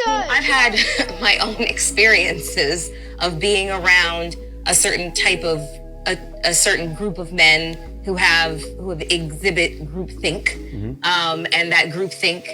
I've had my own experiences of being around a certain type of a certain group of men who exhibit groupthink, and that groupthink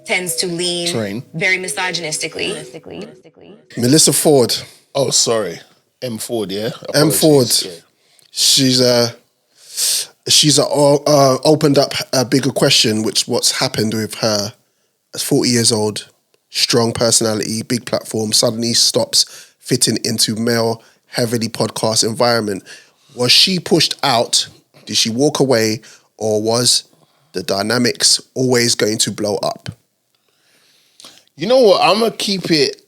tends to lean very misogynistically. Melyssa Ford. Oh, sorry. M. Ford, yeah? M. Ford. Yeah. She's opened up a bigger question, which what's happened with her. 40 years old, strong personality, big platform, suddenly stops fitting into male, heavily podcast environment. Was she pushed out? Did she walk away? Or was the dynamics always going to blow up? You know what? I'm going to keep it,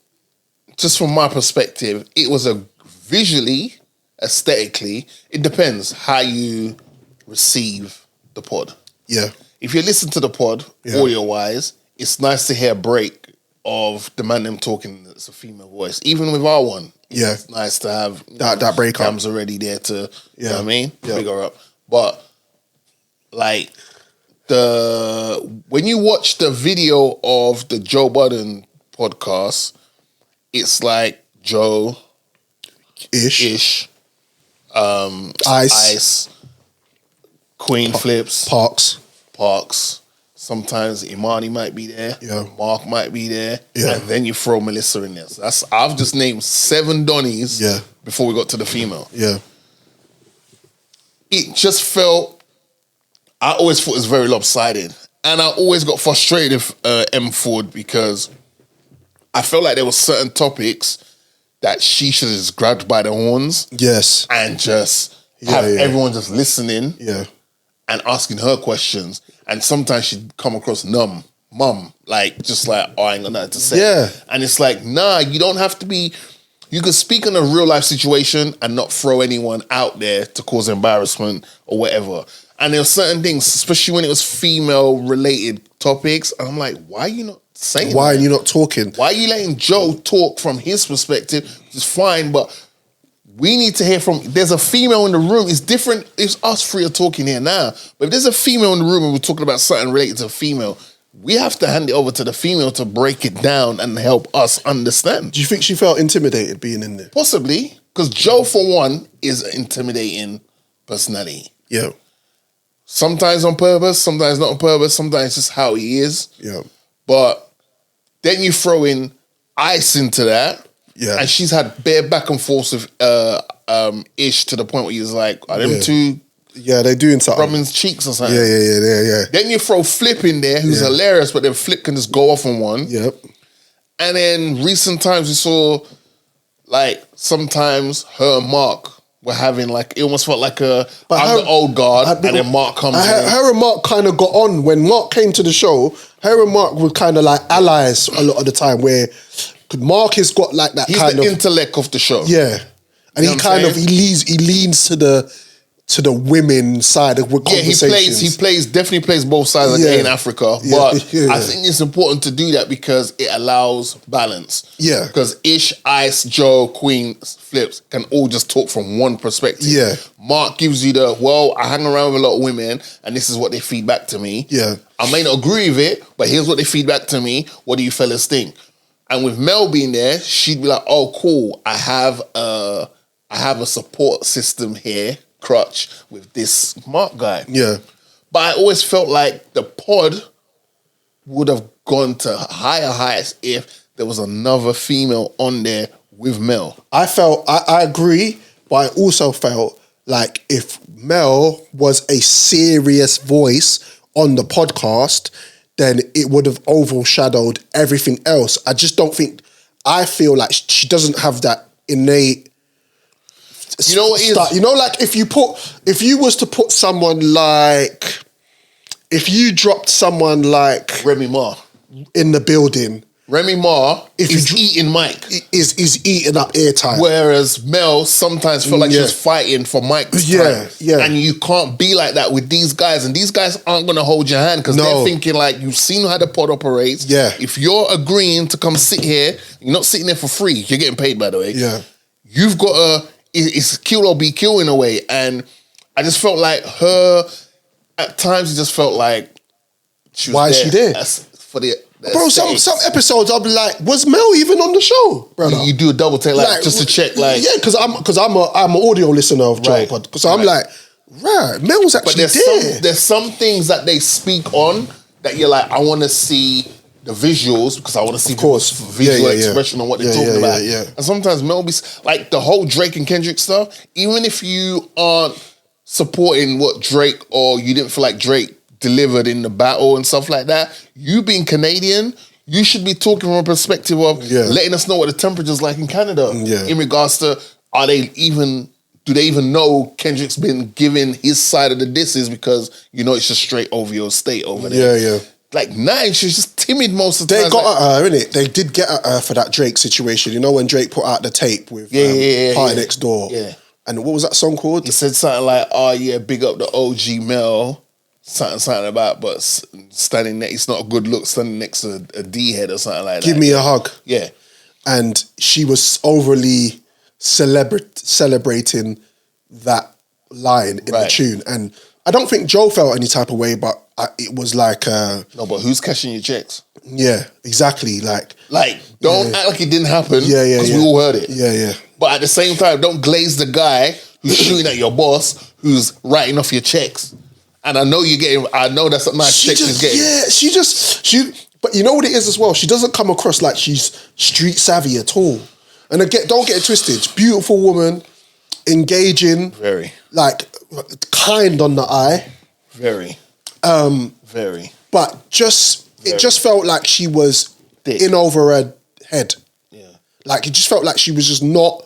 just from my perspective, it was a visually, aesthetically, it depends how you receive the pod. Yeah. If you listen to the pod, audio-wise, it's nice to hear a break of the man them talking. It's a female voice. Even with our one, it's nice to have that break up. Cam's already there to, you know what I mean? Figure up. But like when you watch the video of the Joe Budden podcast, it's like Joe Ish, Ice, Queen Flips, Parks. Sometimes Imani might be there. Yeah. Mark might be there. Yeah. And then you throw Melyssa in there. So I've just named 7 Donnies before we got to the female. Yeah. It just felt, I always thought it was very lopsided. And I always got frustrated with M. Ford because I felt like there were certain topics that she should have just grabbed by the horns. Yes. And just have everyone just listening. Yeah. And asking her questions. And sometimes she'd come across mum, like, just like, oh, I ain't got nothing to say. Yeah. And it's like, nah, you don't have to be, you can speak in a real life situation and not throw anyone out there to cause embarrassment or whatever. And there were certain things, especially when it was female related topics. And I'm like, why are you not saying Why are you not talking? Why are you letting Joe talk from his perspective? It's fine, but we need to hear from, there's a female in the room. It's different. It's us three are talking here now. But if there's a female in the room and we're talking about something related to a female, we have to hand it over to the female to break it down and help us understand. Do you think she felt intimidated being in there? Possibly. Because Joe, for one, is an intimidating personality. Yeah. Sometimes on purpose, sometimes not on purpose, sometimes just how he is. Yeah. But then you throw in Ice into that. Yeah. And she's had bare back and forth with Ish to the point where he's like, are them two they're doing something. rubbing his cheeks or something? Yeah. Then you throw Flip in there, who's hilarious, but then Flip can just go off on one. Yep. And then recent times we saw, like, sometimes her and Mark were having, like, it almost felt like I'm the old guard, and then Mark comes in. Her and Mark kind of got on. When Mark came to the show, her and Mark were kind of like allies a lot of the time, where Mark has got like that He's kind the of intellect of the show. Yeah. And he leans to the women side of conversations. He definitely plays both sides like in Africa. But I think it's important to do that because it allows balance. Yeah. Because Ish, Ice, Joe, Queen, Flips can all just talk from one perspective. Yeah. Mark gives you I hang around with a lot of women and this is what they feed back to me. Yeah. I may not agree with it, but here's what they feed back to me. What do you fellas think? And with Mel being there, she'd be like, oh, cool. I have a support system here, crutch, with this Mark guy. Yeah. But I always felt like the pod would have gone to higher heights if there was another female on there with Mel. I agree, but I also felt like if Mel was a serious voice on the podcast, then it would have overshadowed everything else. I just don't think, I feel like she doesn't have that innate, you know what it is? Like if you was to put someone like, if you dropped someone like Remy Ma in the building, Remy Ma is eating Mike. Is eating up airtime. Whereas Mel sometimes felt like she was fighting for Mike's time. Yeah. And you can't be like that with these guys. And these guys aren't going to hold your hand because they're thinking like, you've seen how the pod operates. Yeah. If you're agreeing to come sit here, you're not sitting there for free. You're getting paid, by the way. Yeah. You've got it's kill or be killed in a way. And I just felt like her, at times it just felt like she was Why is she there? Bro, some episodes I'll be like, was Mel even on the show, brother? You do a double take, like just to check, like because I'm an audio listener of Joe Budden, because I'm like, right, Mel's actually there. There's some things that they speak on that you're like, I want to see the visuals because I want to see visual expression on what they're talking about. And sometimes Mel be like the whole Drake and Kendrick stuff. Even if you aren't supporting what Drake or you didn't feel like Drake delivered in the battle and stuff like that, you being Canadian, you should be talking from a perspective of letting us know what the temperature's like in Canada in regards to do they even know Kendrick's been giving his side of the disses because it's just straight over your state over there. Like she's just timid most of the time. They got at her, innit? They did get at her for that Drake situation. You know when Drake put out the tape with Party Next Door? Yeah. And what was that song called? He said something like, big up the OG Mel. Something about, but standing next, it's not a good look standing next to a D head or something like that. Give me a hug. Yeah. And she was overly celebrating that line in the tune. And I don't think Joe felt any type of way, but it was like... no, but who's cashing your checks? Yeah, exactly. Like don't act like it didn't happen because we all heard it. Yeah. But at the same time, don't glaze the guy who's shooting at your boss who's writing off your checks. And I know that's a nice check she's getting. Yeah, but you know what it is as well? She doesn't come across like she's street savvy at all. And again, don't get it twisted. Beautiful woman, engaging. Very. Like, kind on the eye. Very. Very. But it just felt like she was in over her head. Yeah. Like, it just felt like she was just not...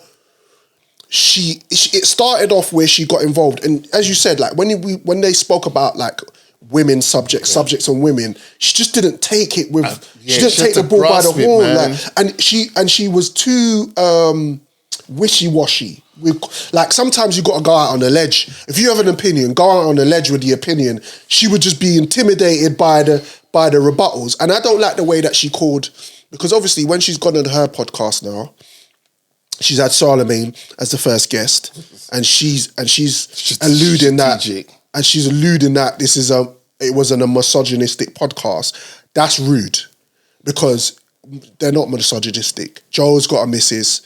It started off where she got involved, and as you said, like when they spoke about like women subjects on women, she just didn't take it with. She didn't take the bull by the horn, and she was too wishy-washy. Like sometimes you got to go out on a ledge. If you have an opinion, go out on a ledge with the opinion. She would just be intimidated by the rebuttals, and I don't like the way that she called, because obviously when she's gone on her podcast now. She's had Charlamagne as the first guest, and she's alluding that it wasn't a misogynistic podcast. That's rude, because they're not misogynistic. Joe's got a missus.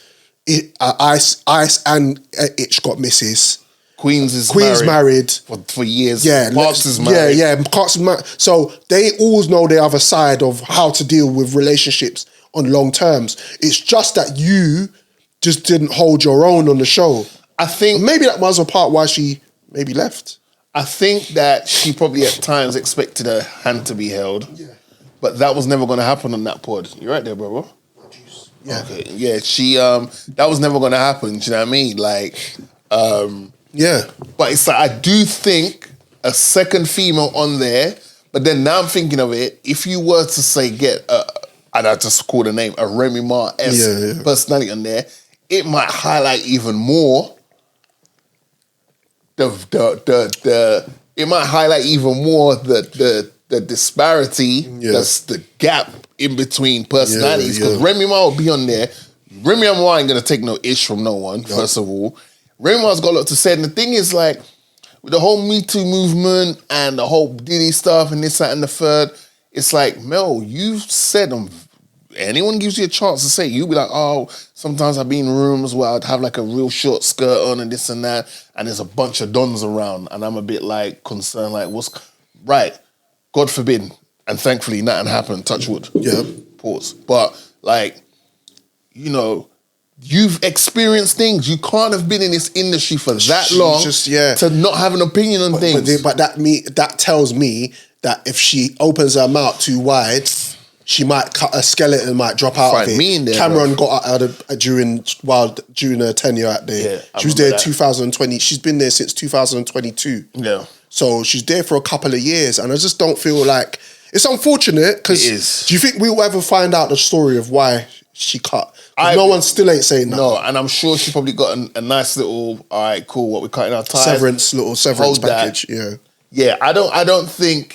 Ice and Itch got missus. Queen's married for years. Yeah, Parks is married. Yeah. Parks is married. So they all know the other side of how to deal with relationships on long terms. It's just that you just didn't hold your own on the show. I think maybe that was a part why she maybe left. I think that she probably at times expected her hand to be held. Yeah. But that was never going to happen on that pod. You right there, bro? Yeah. Okay. Yeah, she that was never going to happen, do you know what I mean? Like yeah. But it's like I do think a second female on there, but then now I'm thinking of it, if you were to say and I just called the name, a Remy Ma-esque personality on there, it might highlight even more the disparity, that's the gap in between personalities. Because Remy Ma will be on there. Remy Ma ain't gonna take no ish from no one, first of all. Remy Ma's got a lot to say. And the thing is, like, with the whole Me Too movement and the whole Diddy stuff and this, that, and the third, it's like, Mel, you've said anyone gives you a chance to say, you'll be like, oh, sometimes I've been in rooms where I'd have like a real short skirt on and this and that, and there's a bunch of dons around, and I'm a bit like concerned, like, right, God forbid, and thankfully nothing happened, touch wood. Yeah. Pause. But like, you've experienced things. You can't have been in this industry for that long to not have an opinion on things. But that tells me that if she opens her mouth too wide, she might cut a skeleton, might drop out of it. Me in there, Cameron got out during her tenure out there. Yeah, she was there 2020. She's been there since 2022. Yeah. So she's there for a couple of years, and I just don't feel like it's unfortunate. Because do you think we'll ever find out the story of why she cut? No one still ain't saying that. No, and I'm sure she probably got a nice little, all right, cool, what we're cutting our ties. Severance package. Yeah. Yeah, I don't see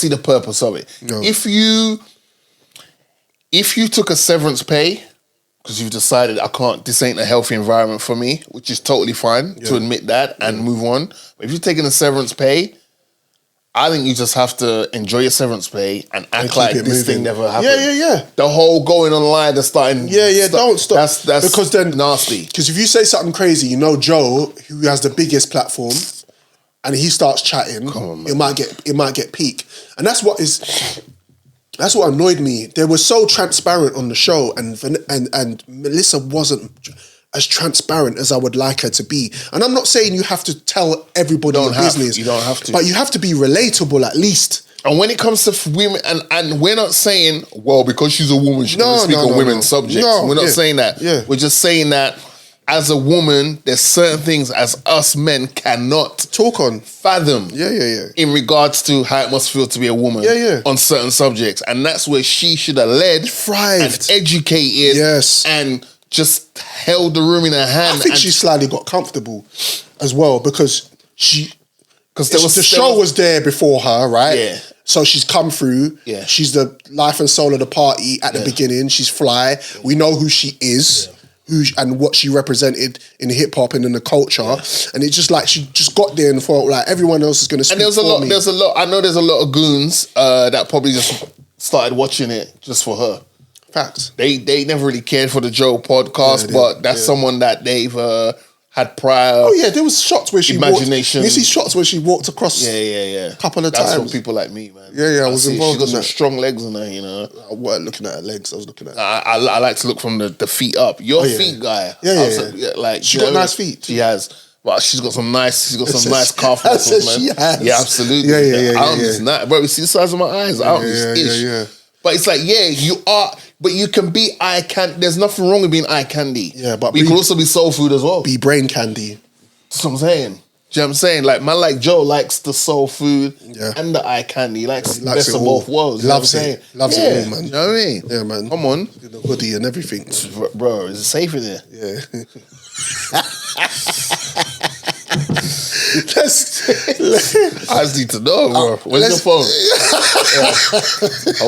the purpose of it. No. If you took a severance pay because you've decided this ain't a healthy environment for me, which is totally fine to admit that and move on. But if you're taking a severance pay, I think you just have to enjoy your severance pay and act like this thing never happened. Yeah. The whole going online and starting. Don't stop. That's because then nasty. Because if you say something crazy, you know Joe, who has the biggest platform, and he starts chatting, it might get peak, and that's what annoyed me. They were so transparent on the show, and Melyssa wasn't as transparent as I would like her to be. And I'm not saying you have to tell everybody your business. You don't have to. But you have to be relatable at least. And when it comes to women, and we're not saying, well, because she's a woman, she can speak on women's subjects. We're not saying that. Yeah. We're just saying that as a woman, there's certain things as us men cannot talk on, fathom. Yeah. In regards to how it must feel to be a woman. On certain subjects. And that's where she should have led, thrived, and educated, and just held the room in her hand. I think she slightly got comfortable as well because the show was there before her, right? Yeah. So she's come through. Yeah. She's the life and soul of the party at the beginning. She's fly. We know who she is. And what she represented in hip hop and in the culture, and it's just like she just got there and thought like everyone else is going to speak. And there's a lot. I know there's a lot of goons that probably just started watching it just for her. Facts. They never really cared for the Joe podcast, but that's someone that they've had prior. Oh yeah, there was shots where she imagination. You see shots where she walked across. Yeah. A couple of that's times. That's for people like me, man. Yeah. I was involved. She's got in some that. strong legs on her, you know. I wasn't looking at her legs. I was looking at. I like to look from the feet up. Your feet, guy. Yeah. Like she got nice feet. She has. Well, she's got some nice calf muscles, man. She has. Yeah, absolutely. Yeah. I don't just not, bro. You see the size of my eyes. I don't just ish. Yeah. But it's like, you are, but you can be eye candy. There's nothing wrong with being eye candy. Yeah, but you can also be soul food as well. Be brain candy. That's what I'm saying. Do you know what I'm saying? Like, man like Joe likes the soul food and the eye candy. He likes the best of both worlds. Loves it. Loves it all, man. You know what I mean? Yeah, man. Come on. The hoodie and everything. Bro, is it safe in there? Yeah. I just need to know, bro. Where's your phone?